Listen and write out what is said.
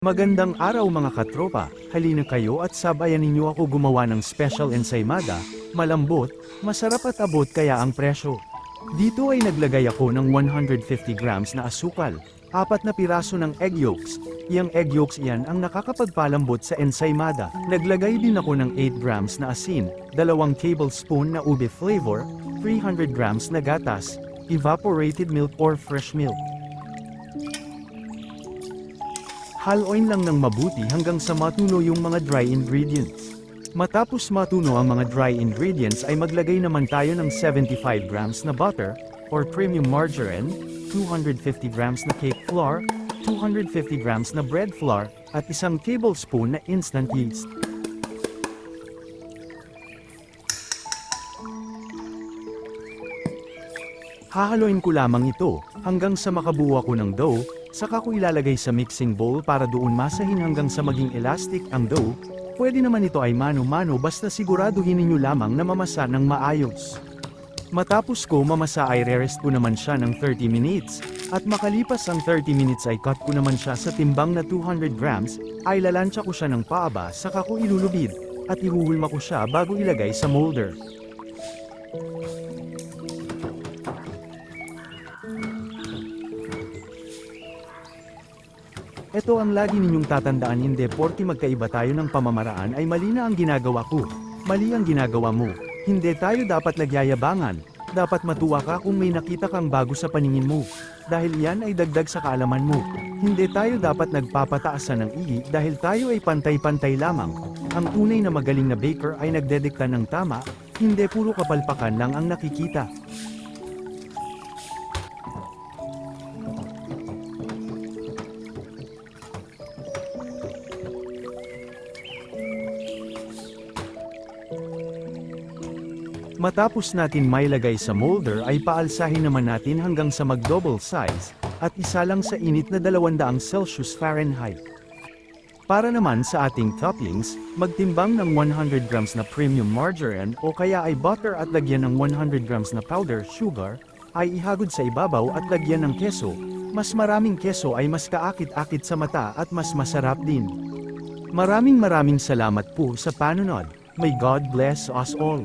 Magandang araw mga katropa, halina kayo at sabayan ninyo ako gumawa ng special ensaymada, malambot, masarap at abot kaya ang presyo. Dito ay naglagay ako ng 150 grams na asukal, 4 na piraso ng egg yolks, yang egg yolks iyan ang nakakapagpalambot sa ensaymada. Naglagay din ako ng 8 grams na asin, 2 tablespoon na ube flavor, 300 grams na gatas, evaporated milk or fresh milk. Haluin lang ng mabuti hanggang sa matuno yung mga dry ingredients. Matapos matuno ang mga dry ingredients ay maglagay naman tayo ng 75 grams na butter, or premium margarine, 250 grams na cake flour, 250 grams na bread flour, at 1 tablespoon na instant yeast. Hahaluin ko lamang ito, hanggang sa makabuo ako ng dough, saka ko ilalagay sa mixing bowl para doon masahin hanggang sa maging elastic ang dough. Pwede naman ito ay mano-mano basta siguraduhin ninyo lamang na mamasa ng maayos. Matapos ko mamasa ay re-rest ko naman siya ng 30 minutes, at makalipas ang 30 minutes ay cut ko naman siya sa timbang na 200 grams, ay lalansya ko siya ng paaba saka ko ilulubid, at ihuhulma ko siya bago ilagay sa molder. Ito ang lagi ninyong tatandaan, hindi porke magkaiba tayo ng pamamaraan ay mali na ang ginagawa ko. Mali ang ginagawa mo. Hindi tayo dapat nagyayabangan. Dapat matuwa ka kung may nakita kang bago sa paningin mo. Dahil yan ay dagdag sa kaalaman mo. Hindi tayo dapat nagpapataasan ng igi dahil tayo ay pantay-pantay lamang. Ang tunay na magaling na baker ay nagdedikta ng tama, hindi puro kapalpakan lang ang nakikita. Matapos natin mailagay sa molder ay paalsahin naman natin hanggang sa mag-double size, at isa lang sa init na 200 Celsius Fahrenheit. Para naman sa ating toppings, magtimbang ng 100 grams na premium margarine o kaya ay butter at lagyan ng 100 grams na powder sugar, ay ihagod sa ibabaw at lagyan ng keso. Mas maraming keso ay mas kaakit-akit sa mata at mas masarap din. Maraming salamat po sa panonood. May God bless us all.